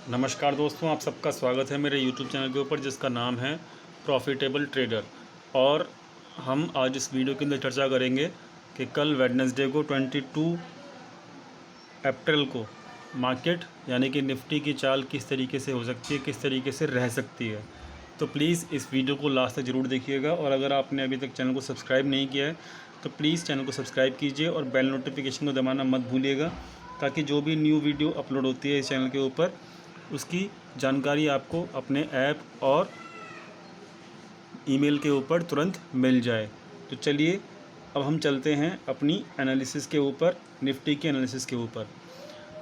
नमस्कार दोस्तों, आप सबका स्वागत है मेरे YouTube चैनल के ऊपर जिसका नाम है प्रॉफिटेबल ट्रेडर। और हम आज इस वीडियो के अंदर चर्चा करेंगे कि कल वेडनेसडे को 22 अप्रैल को मार्केट यानी कि निफ्टी की चाल किस तरीके से हो सकती है, किस तरीके से रह सकती है। तो प्लीज़ इस वीडियो को लास्ट तक ज़रूर देखिएगा। और अगर आपने अभी तक चैनल को सब्सक्राइब नहीं किया है तो प्लीज़ चैनल को सब्सक्राइब कीजिए और बेल नोटिफिकेशन को दबाना मत भूलिएगा, ताकि जो भी न्यू वीडियो अपलोड होती है इस चैनल के ऊपर उसकी जानकारी आपको अपने ऐप और ईमेल के ऊपर तुरंत मिल जाए। तो चलिए अब हम चलते हैं अपनी एनालिसिस के ऊपर, निफ्टी के एनालिसिस के ऊपर।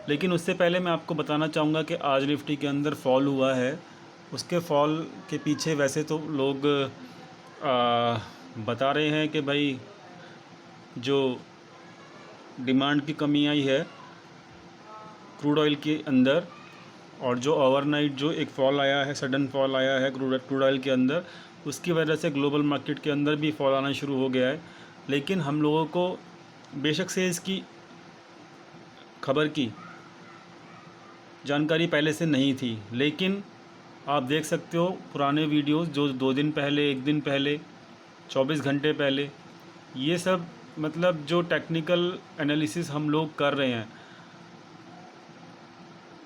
लेकिन उससे पहले मैं आपको बताना चाहूँगा कि आज निफ्टी के अंदर फॉल हुआ है। उसके फॉल के पीछे वैसे तो लोग बता रहे हैं कि भाई जो डिमांड की कमी आई है क्रूड ऑयल के अंदर, और जो ओवरनाइट जो एक फॉल आया है, सडन फॉल आया है क्रूड ऑयल के अंदर, उसकी वजह से ग्लोबल मार्केट के अंदर भी फॉल आना शुरू हो गया है। लेकिन हम लोगों को बेशक से इसकी खबर की जानकारी पहले से नहीं थी, लेकिन आप देख सकते हो पुराने वीडियोस जो 2 दिन पहले, 1 दिन पहले, 24 घंटे पहले, ये सब मतलब जो टेक्निकल एनालिसिस हम लोग कर रहे हैं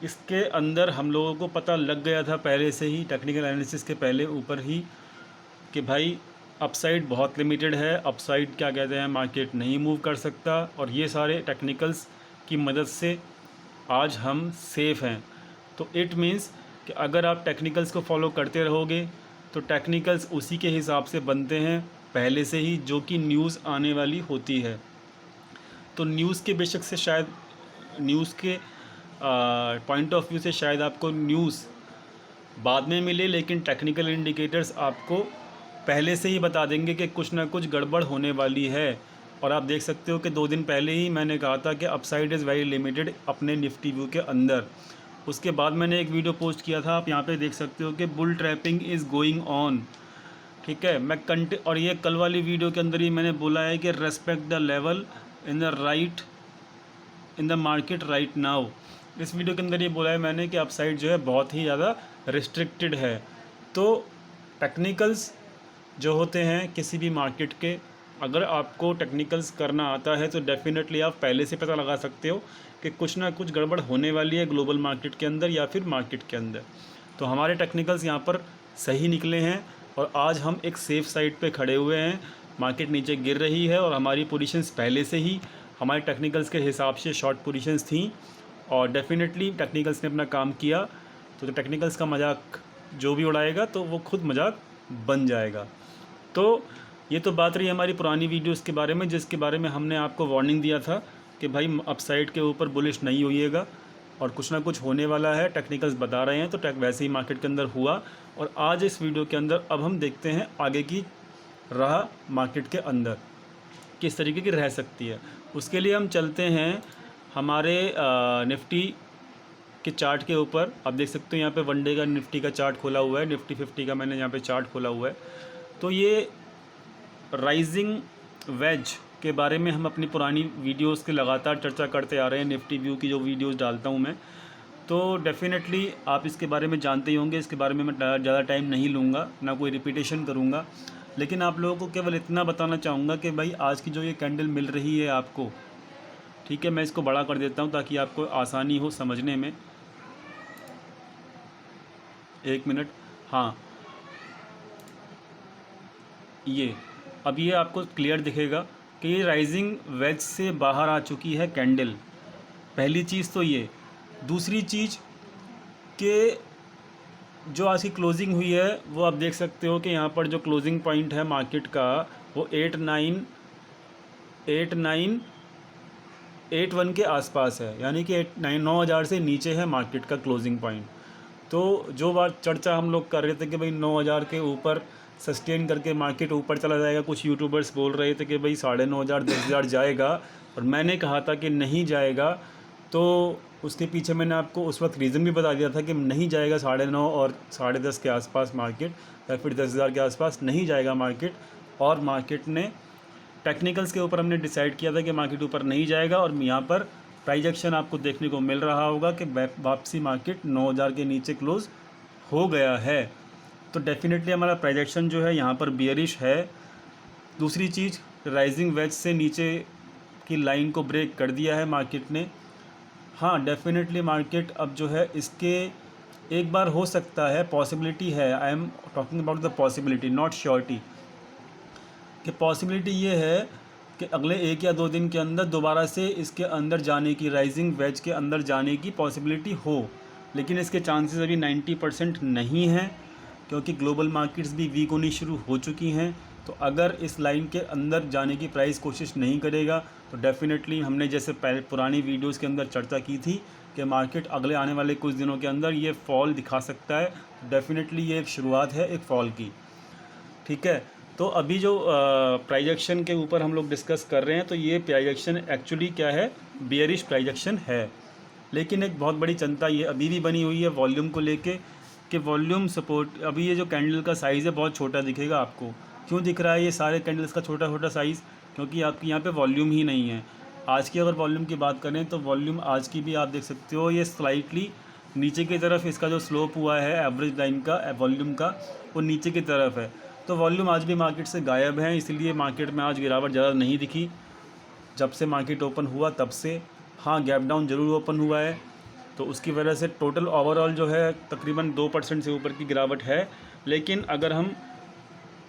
इसके अंदर हम लोगों को पता लग गया था पहले से ही, टेक्निकल एनालिसिस के पहले ऊपर ही, कि भाई अपसाइड बहुत लिमिटेड है, अपसाइड क्या कहते हैं मार्केट नहीं मूव कर सकता। और ये सारे टेक्निकल्स की मदद से आज हम सेफ़ हैं। तो इट मीन्स कि अगर आप टेक्निकल्स को फॉलो करते रहोगे तो टेक्निकल्स उसी के हिसाब से बनते हैं पहले से ही, जो कि न्यूज़ आने वाली होती है। तो न्यूज़ के बेशक से शायद न्यूज़ के पॉइंट ऑफ व्यू से शायद आपको न्यूज़ बाद में मिले, लेकिन टेक्निकल इंडिकेटर्स आपको पहले से ही बता देंगे कि कुछ ना कुछ गड़बड़ होने वाली है। और आप देख सकते हो कि 2 दिन पहले ही मैंने कहा था कि अपसाइड इज़ वेरी लिमिटेड अपने निफ्टी व्यू के अंदर। उसके बाद मैंने एक वीडियो पोस्ट किया था, आप यहाँ पे देख सकते हो कि bull trapping is going on. ठीक है, और ये कल वाली वीडियो के अंदर ही मैंने बोला है कि respect the level in the market right now. इस वीडियो के अंदर ये बोला है मैंने कि अपसाइड जो है बहुत ही ज़्यादा रिस्ट्रिक्टेड है। तो टेक्निकल्स जो होते हैं किसी भी मार्केट के, अगर आपको टेक्निकल्स करना आता है तो डेफिनेटली आप पहले से पता लगा सकते हो कि कुछ ना कुछ गड़बड़ होने वाली है ग्लोबल मार्केट के अंदर या फिर मार्केट के अंदर। तो हमारे टेक्निकल्स यहाँ पर सही निकले हैं और आज हम एक सेफ़ साइड पे खड़े हुए हैं। मार्केट नीचे गिर रही है और हमारी पोजीशंस पहले से ही हमारे टेक्निकल्स के हिसाब से शॉर्ट पोजीशंस थी, और डेफिनेटली टेक्निकल्स ने अपना काम किया। तो टेक्निकल्स का मजाक जो भी उड़ाएगा तो वो खुद मजाक बन जाएगा। तो ये तो बात रही हमारी पुरानी वीडियोस के बारे में, जिसके बारे में हमने आपको वार्निंग दिया था कि भाई अपसाइड के ऊपर बुलिश नहीं होइएगा और कुछ ना कुछ होने वाला है, टेक्निकल्स बता रहे हैं। तो वैसे ही मार्केट के अंदर हुआ। और आज इस वीडियो के अंदर अब हम देखते हैं आगे की राह मार्केट के अंदर किस तरीके की रह सकती है। उसके लिए हम चलते हैं हमारे निफ्टी के चार्ट के ऊपर। आप देख सकते हो यहाँ पे वनडे का निफ्टी का चार्ट खोला हुआ है, निफ्टी 50 का मैंने यहाँ पे चार्ट खोला हुआ है। तो ये राइजिंग वेज के बारे में हम अपनी पुरानी वीडियोस के लगातार चर्चा करते आ रहे हैं, निफ्टी व्यू की जो वीडियोस डालता हूँ मैं। तो डेफिनेटली आप इसके बारे में जानते ही होंगे, इसके बारे में मैं ज़्यादा टाइम नहीं लूँगा, ना कोई रिपीटेशन करूँगा। लेकिन आप लोगों को केवल इतना बताना चाहूँगा कि भाई आज की जो ये कैंडल मिल रही है आपको, ठीक है, मैं इसको बड़ा कर देता हूँ ताकि आपको आसानी हो समझने में। 1 मिनट, हाँ, ये अब ये आपको क्लियर दिखेगा कि ये राइजिंग वेज से बाहर आ चुकी है कैंडल। पहली चीज़ तो ये। दूसरी चीज़ कि जो आज की क्लोजिंग हुई है वो आप देख सकते हो कि यहाँ पर जो क्लोजिंग पॉइंट है मार्केट का वो 8981 के आसपास है, यानी कि 9,000 से नीचे है मार्केट का क्लोजिंग पॉइंट। तो जो बात चर्चा हम लोग कर रहे थे कि भाई 9,000 के ऊपर सस्टेन करके मार्केट ऊपर चला जाएगा, कुछ यूट्यूबर्स बोल रहे थे कि भाई 9,500 10,000 जाएगा, और मैंने कहा था कि नहीं जाएगा। तो उसके पीछे मैंने आपको उस वक्त रीज़न भी बता दिया था कि नहीं जाएगा 9.5 और 10.5 के आसपास मार्केट, या फिर 10,000 के आसपास नहीं जाएगा मार्केट। और मार्केट ने टेक्निकल्स के ऊपर हमने डिसाइड किया था कि मार्केट ऊपर नहीं जाएगा, और यहाँ पर प्राइस एक्शन आपको देखने को मिल रहा होगा कि वापसी मार्केट 9000 के नीचे क्लोज़ हो गया है। तो डेफिनेटली हमारा प्राइस एक्शन जो है यहाँ पर बियरिश है। दूसरी चीज़, राइजिंग वेज से नीचे की लाइन को ब्रेक कर दिया है मार्केट ने। हाँ, डेफिनेटली मार्केट अब जो है इसके एक बार हो सकता है, पॉसिबिलिटी है, I am talking about the possibility not surety, कि पॉसिबिलिटी ये है कि अगले 1 या 2 दिन के अंदर दोबारा से इसके अंदर जाने की, राइजिंग वेज के अंदर जाने की पॉसिबिलिटी हो, लेकिन इसके चांसेस अभी 90% नहीं हैं, क्योंकि ग्लोबल मार्केट्स भी वीक होनी शुरू हो चुकी हैं। तो अगर इस लाइन के अंदर जाने की प्राइस कोशिश नहीं करेगा तो डेफिनेटली हमने जैसे पहले पुरानी वीडियोस के अंदर चर्चा की थी कि मार्केट अगले आने वाले कुछ दिनों के अंदर ये फॉल दिखा सकता है। डेफिनेटली ये एक शुरुआत है एक फॉल की, ठीक है। तो अभी जो प्राइस एक्शन के ऊपर हम लोग डिस्कस कर रहे हैं, तो ये प्राइस एक्शन एक्चुअली क्या है, बियरिश प्राइस एक्शन है। लेकिन एक बहुत बड़ी चिंता ये अभी भी बनी हुई है वॉल्यूम को लेके, कि वॉल्यूम सपोर्ट, अभी ये जो कैंडल का साइज़ है बहुत छोटा दिखेगा आपको। क्यों दिख रहा है ये सारे कैंडल्स का छोटा छोटा साइज़? क्योंकि आपकी यहाँ पे वॉल्यूम ही नहीं है। आज की अगर वॉल्यूम की बात करें तो वॉल्यूम आज की भी आप देख सकते हो, ये स्लाइटली नीचे की तरफ इसका जो स्लोप हुआ है एवरेज लाइन का वॉल्यूम का, वो नीचे की तरफ है। तो वॉल्यूम आज भी मार्केट से गायब है, इसलिए मार्केट में आज गिरावट ज़्यादा नहीं दिखी जब से मार्केट ओपन हुआ तब से। हाँ, गैप डाउन ज़रूर ओपन हुआ है, तो उसकी वजह से टोटल ओवरऑल जो है तकरीबन 2% से ऊपर की गिरावट है। लेकिन अगर हम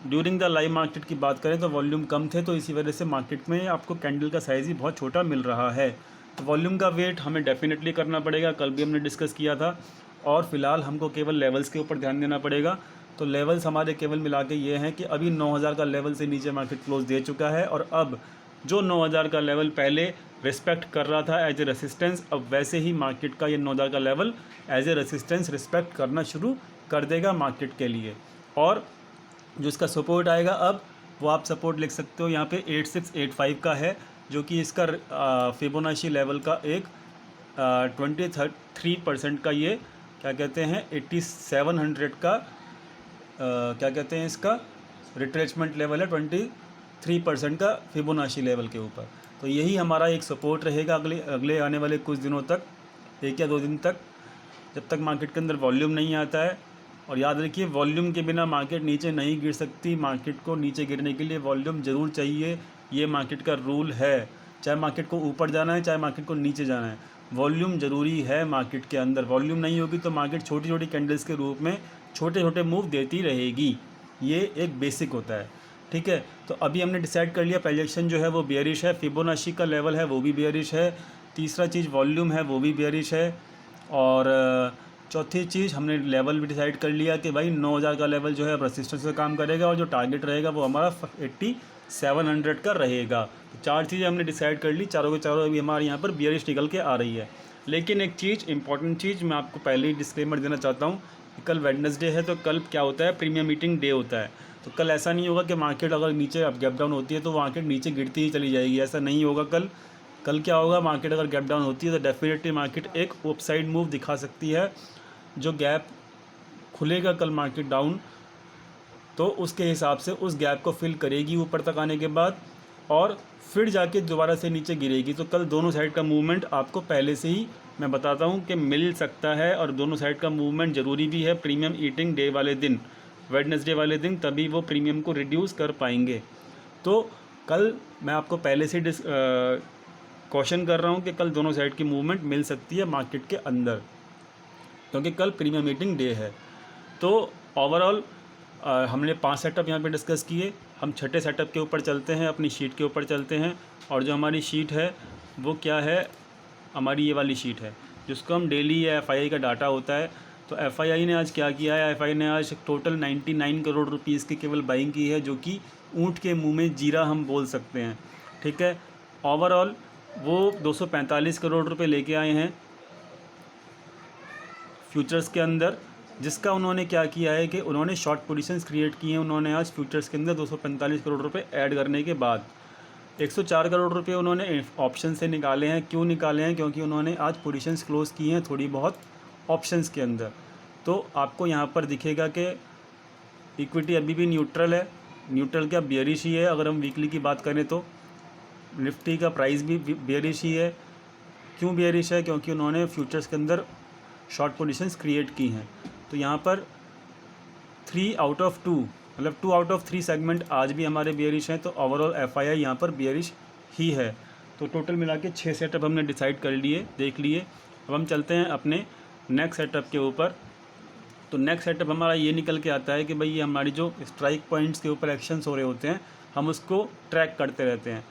ड्यूरिंग द लाइव मार्केट की बात करें तो वॉल्यूम कम थे, तो इसी वजह से मार्केट में आपको कैंडल का साइज़ ही बहुत छोटा मिल रहा है। तो वॉल्यूम का वेट हमें डेफिनेटली करना पड़ेगा, कल भी हमने डिस्कस किया था। और फिलहाल हमको केवल लेवल्स के ऊपर ध्यान देना पड़ेगा। तो लेवल्स हमारे केवल मिला के ये हैं कि अभी 9000 का लेवल से नीचे मार्केट क्लोज दे चुका है, और अब जो 9000 का लेवल पहले रिस्पेक्ट कर रहा था एज ए रेसिस्टेंस, अब वैसे ही मार्केट का ये 9000 का level as a resistance respect करना शुरू कर देगा मार्केट के लिए। और जो इसका सपोर्ट आएगा अब, वो आप सपोर्ट लिख सकते हो यहाँ पे 8685 का है, जो कि इसका फिबोनाची लेवल का एक 23% का, ये क्या कहते हैं 8700 का क्या कहते हैं इसका रिट्रेसमेंट लेवल है 23% का फिबोनाची लेवल के ऊपर। तो यही हमारा एक सपोर्ट रहेगा अगले आने वाले कुछ दिनों तक, 1 या 2 दिन तक, जब तक मार्केट के अंदर वॉल्यूम नहीं आता है। और याद रखिए, वॉल्यूम के बिना मार्केट नीचे नहीं गिर सकती। मार्केट को नीचे गिरने के लिए वॉल्यूम ज़रूर चाहिए, ये मार्केट का रूल है। चाहे मार्केट को ऊपर जाना है, चाहे मार्केट को नीचे जाना है, वॉल्यूम ज़रूरी है मार्केट के अंदर। वॉल्यूम नहीं होगी तो मार्केट छोटी छोटी कैंडल्स के रूप में छोटे छोटे मूव देती रहेगी। ये एक बेसिक होता है, ठीक है। तो अभी हमने डिसाइड कर लिया प्राइस एक्शन जो है वो बियरिश है, फिबोनाची का लेवल है वो भी बियरिश है, तीसरा चीज़ वॉल्यूम है वो भी बियरिश है, और चौथी चीज़ हमने लेवल भी डिसाइड कर लिया कि भाई 9000 का लेवल जो है रेसिस्टेंस का काम करेगा, और जो टारगेट रहेगा वो हमारा 8700 का रहेगा। तो 4 चीज़ें हमने डिसाइड कर ली, चारों के चारों अभी हमारे यहाँ पर बियरिश निकल के आ रही है। लेकिन एक चीज़, इंपॉर्टेंट चीज़ मैं आपको पहले ही डिस्क्लेमर देना चाहता हूँ कि कल वेडनेसडे है, तो कल क्या होता है, प्रीमियम मीटिंग डे होता है। तो कल ऐसा नहीं होगा कि मार्केट अगर नीचे अब गैप डाउन होती है तो मार्केट नीचे गिरती ही चली जाएगी, ऐसा नहीं होगा। कल क्या होगा, मार्केट अगर गैप डाउन होती है तो डेफिनेटली मार्केट एक अपसाइड मूव दिखा सकती है। जो गैप खुलेगा कल मार्केट डाउन, तो उसके हिसाब से उस गैप को फिल करेगी ऊपर तक आने के बाद, और फिर जाके दोबारा से नीचे गिरेगी। तो कल दोनों साइड का मूवमेंट आपको पहले से ही मैं बताता हूँ कि मिल सकता है, और दोनों साइड का मूवमेंट ज़रूरी भी है प्रीमियम ईटिंग डे वाले दिन, वेडनेसडे वाले दिन, तभी वो प्रीमियम को रिड्यूस कर पाएंगे। तो कल मैं आपको पहले से कॉशन कर रहा हूँ कि कल दोनों साइड की मूवमेंट मिल सकती है मार्केट के अंदर, क्योंकि कल प्रीमियम मीटिंग डे है। तो ओवरऑल हमने 5 सेटअप यहाँ पे डिस्कस किए। हम छठे सेटअप के ऊपर चलते हैं, अपनी शीट के ऊपर चलते हैं। और जो हमारी शीट है वो क्या है, हमारी ये वाली शीट है जिसको हम डेली या एफआईआई का डाटा होता है। तो एफआईआई ने आज क्या किया है, एफआईआई ने आज टोटल 99 करोड़ रुपीज़ की केवल बाइंग की है, जो कि ऊँट के मुँह में जीरा हम बोल सकते हैं, ठीक है। ओवरऑल वो 245 करोड़ रुपये लेके आए हैं फ्यूचर्स के अंदर, जिसका उन्होंने क्या किया है कि उन्होंने शॉर्ट पोजीशंस क्रिएट की हैं। उन्होंने आज फ्यूचर्स के अंदर 245 करोड़ रुपए ऐड करने के बाद 104 करोड़ रुपए उन्होंने ऑप्शन से निकाले हैं। क्यों निकाले हैं, क्योंकि उन्होंने आज पोजीशंस क्लोज़ की हैं थोड़ी बहुत ऑप्शंस के अंदर। तो आपको यहाँ पर दिखेगा कि इक्विटी अभी भी न्यूट्रल है, न्यूट्रल क्या बियरिश ही है। अगर हम वीकली की बात करें तो निफ्टी का प्राइस भी बियरिश ही है, क्यों बेयरिश है? क्योंकि उन्होंने फ्यूचर्स के अंदर शॉर्ट पोजीशंस क्रिएट की हैं। तो यहाँ पर 3 आउट ऑफ 2 मतलब 2 आउट ऑफ 3 सेगमेंट आज भी हमारे बेयरिश हैं। तो ओवरऑल FII यहाँ पर बेयरिश ही है। तो टोटल मिला के 6 सेटअप हमने डिसाइड कर लिए, देख लिए। अब हम चलते हैं अपने नेक्स्ट सेटअप के ऊपर। तो नेक्स्ट सेटअप हमारा ये निकल के आता है कि भाई ये हमारी जो स्ट्राइक पॉइंट्स के ऊपर एक्शंस हो रहे होते हैं, हम उसको ट्रैक करते रहते हैं।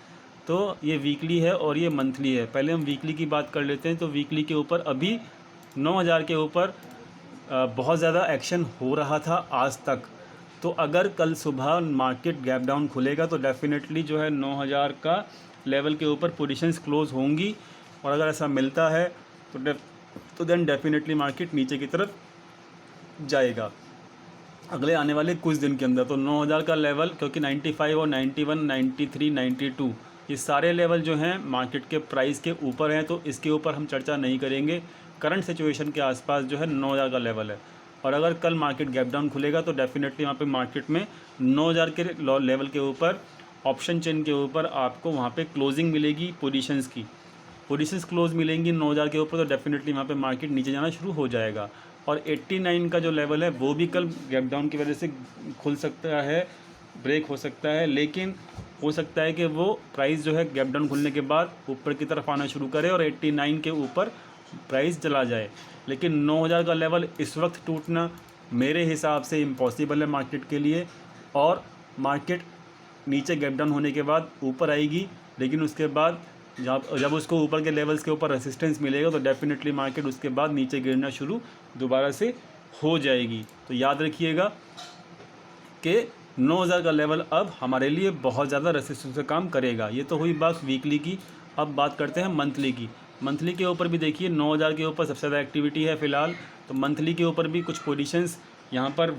तो ये वीकली है और ये मंथली है। पहले हम वीकली की बात कर लेते हैं। तो वीकली के ऊपर अभी 9000 के ऊपर बहुत ज़्यादा एक्शन हो रहा था आज तक। तो अगर कल सुबह मार्केट गैप डाउन खुलेगा तो डेफिनेटली जो है 9000 का लेवल के ऊपर पोजीशंस क्लोज होंगी। और अगर ऐसा मिलता है तो देन डेफिनेटली मार्केट नीचे की तरफ जाएगा अगले आने वाले कुछ दिन के अंदर। तो 9000 का लेवल, क्योंकि 95 और 91, 93, 92 ये सारे लेवल जो हैं मार्केट के प्राइस के ऊपर हैं, तो इसके ऊपर हम चर्चा नहीं करेंगे। करंट सिचुएशन के आसपास जो है 9000 का लेवल है। और अगर कल मार्केट गैप डाउन खुलेगा तो डेफिनेटली वहाँ पे मार्केट में 9000 के लेवल के ऊपर ऑप्शन चेन के ऊपर आपको वहाँ पे क्लोजिंग मिलेगी पोजीशंस की। पोजीशंस क्लोज मिलेंगी 9000 के ऊपर तो डेफिनेटली वहाँ पे मार्केट नीचे जाना शुरू हो जाएगा। और 89 का जो लेवल है वो भी कल गैप डाउन की वजह से खुल सकता है, ब्रेक हो सकता है। लेकिन हो सकता है कि वो प्राइस जो है गैप डाउन खुलने के बाद ऊपर की तरफ आना शुरू करे और 89 के ऊपर प्राइस चला जाए। लेकिन 9000 का लेवल इस वक्त टूटना मेरे हिसाब से इम्पॉसिबल है मार्केट के लिए। और मार्केट नीचे गैप डाउन होने के बाद ऊपर आएगी, लेकिन उसके बाद जब उसको ऊपर के लेवल्स के ऊपर रेसिस्टेंस मिलेगा तो डेफिनेटली मार्केट उसके बाद नीचे गिरना शुरू दोबारा से हो जाएगी। तो याद रखिएगा कि 9000 का लेवल अब हमारे लिए बहुत ज़्यादा रेसिस्टेंस का काम करेगा। ये तो हुई बात वीकली की। अब बात करते हैं मंथली की। मंथली के ऊपर भी देखिए 9000 के ऊपर सबसे ज़्यादा एक्टिविटी है फ़िलहाल। तो मंथली के ऊपर भी कुछ पोजीशंस यहाँ पर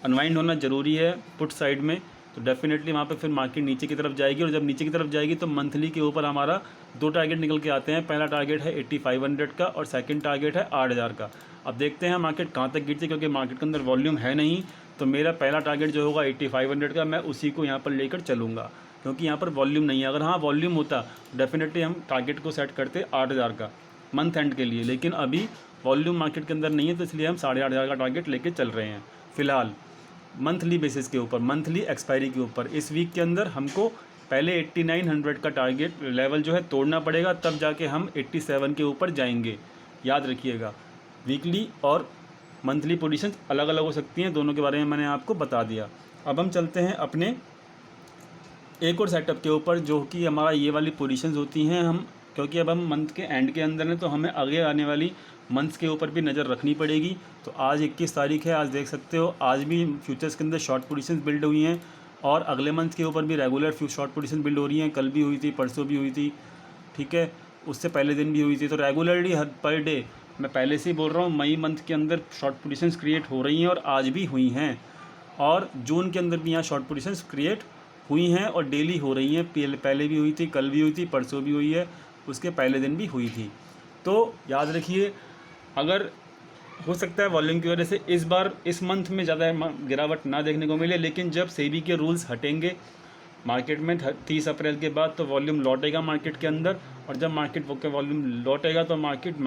अनवाइंड होना ज़रूरी है पुट साइड में। तो डेफिनेटली वहाँ पे फिर मार्केट नीचे की तरफ जाएगी। और जब नीचे की तरफ जाएगी तो मंथली के ऊपर हमारा 2 टारगेट निकल के आते हैं। पहला टारगेट है 8500 का और सेकंड टारगेट है 8000 का। अब देखते हैं मार्केट कहाँ तक गिरती है, क्योंकि मार्केट के अंदर वॉल्यूम है नहीं। तो मेरा पहला टारगेट जो होगा 8500 का, मैं उसी को यहाँ पर लेकर चलूँगा, क्योंकि यहाँ पर वॉल्यूम नहीं है। अगर हाँ वॉल्यूम होता डेफिनेटली हम टारगेट को सेट करते 8000 का मंथ एंड के लिए। लेकिन अभी वॉल्यूम मार्केट के अंदर नहीं है, तो इसलिए हम 8500 का टारगेट लेके चल रहे हैं फ़िलहाल मंथली बेसिस के ऊपर, मंथली एक्सपायरी के ऊपर। इस वीक के अंदर हमको पहले 8900 का टारगेट लेवल जो है तोड़ना पड़ेगा, तब जाके हम 87 के ऊपर जाएंगे। याद रखिएगा वीकली और मंथली पोजीशंस अलग अलग हो सकती हैं, दोनों के बारे में मैंने आपको बता दिया। अब हम चलते हैं अपने एक और सेटअप के ऊपर, जो कि हमारा ये वाली पोजीशंस होती हैं। हम क्योंकि अब हम मंथ के एंड के अंदर हैं, तो हमें आगे आने वाली मंथ्स के ऊपर भी नज़र रखनी पड़ेगी। तो आज 21 तारीख है, आज देख सकते हो आज भी फ्यूचर्स के अंदर शॉर्ट पोजीशंस बिल्ड हुई हैं और अगले मंथ के ऊपर भी रेगुलर शॉर्ट पोजीशन बिल्ड हो रही हैं। कल भी हुई थी, परसों भी हुई थी, ठीक है, उससे पहले दिन भी हुई थी। तो रेगुलरली हर पर डे, मैं पहले से ही बोल रहा हूँ, मई मंथ के अंदर शॉर्ट पोजीशंस क्रिएट हो रही हैं और आज भी हुई हैं। और जून के अंदर भी यहाँ शॉर्ट पोजीशंस क्रिएट हुई हैं और डेली हो रही हैं। पहले भी हुई थी, कल भी हुई थी, परसों भी हुई है, उसके पहले दिन भी हुई थी। तो याद रखिए, अगर हो सकता है वॉल्यूम की वजह से इस बार इस मंथ में ज़्यादा गिरावट ना देखने को मिले, लेकिन जब सेबी के रूल्स हटेंगे मार्केट में 30 अप्रैल के बाद, तो वॉल्यूम लौटेगा मार्केट के अंदर। और जब मार्केट के वॉल्यूम लौटेगा तो मार्केट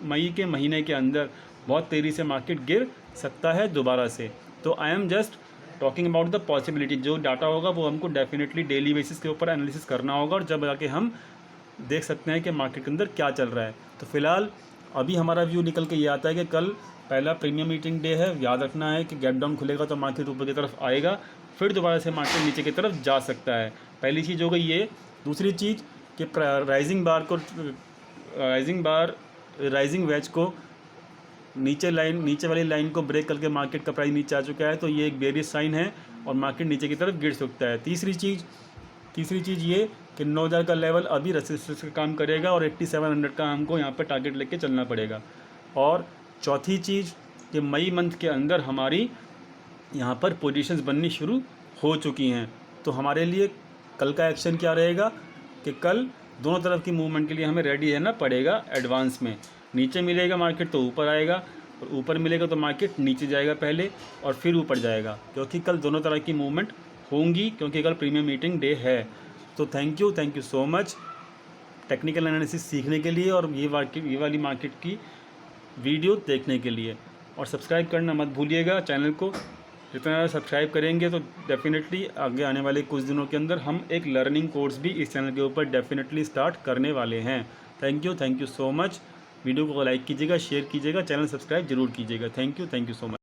मई के महीने के अंदर बहुत तेज़ी से मार्केट गिर सकता है दोबारा से। तो I am just talking about the possibility. जो डाटा होगा वो हमको डेफिनेटली डेली बेसिस के ऊपर एनालिसिस करना होगा, और जब जाके हम देख सकते हैं कि मार्केट के अंदर क्या चल रहा है। तो फिलहाल अभी हमारा व्यू निकल के ये आता है कि कल पहला प्रीमियम मीटिंग डे है। याद रखना है कि गैप डाउन खुलेगा तो मार्केट ऊपर की तरफ आएगा, फिर दोबारा से मार्केट नीचे की तरफ जा सकता है। पहली चीज़ हो गई ये। दूसरी चीज़ कि राइजिंग वेज को नीचे वाली लाइन को ब्रेक करके मार्केट का प्राइस नीचे आ चुका है, तो ये एक बेरिश साइन है और मार्केट नीचे की तरफ गिर सकता है। तीसरी चीज़ ये कि 9000 का लेवल अभी रेसिस्टेंस का काम करेगा और 8700 का हमको यहाँ पर टारगेट लेके चलना पड़ेगा। और चौथी चीज़ कि मई मंथ के अंदर हमारी यहाँ पर पोजीशंस बननी शुरू हो चुकी हैं। तो हमारे लिए कल का एक्शन क्या रहेगा कि कल दोनों तरफ की मूवमेंट के लिए हमें रेडी रहना पड़ेगा एडवांस में। नीचे मिलेगा मार्केट तो ऊपर आएगा, और ऊपर मिलेगा तो मार्केट नीचे जाएगा पहले और फिर ऊपर जाएगा, क्योंकि कल दोनों तरह की मूवमेंट होंगी, क्योंकि कल प्रीमियम मीटिंग डे है। तो thank you so much. Technical analysis सीखने के लिए और ये वाली मार्केट की वीडियो देखने के लिए। और सब्सक्राइब करना मत भूलिएगा चैनल को। जितना ज़्यादा सब्सक्राइब करेंगे तो डेफिनेटली आगे आने वाले कुछ दिनों के अंदर हम एक लर्निंग कोर्स भी इस चैनल के ऊपर डेफिनेटली स्टार्ट करने वाले हैं। Thank you so much. Video को लाइक कीजिएगा, शेयर कीजिएगा, चैनल सब्सक्राइब जरूर कीजिएगा। Thank you so much.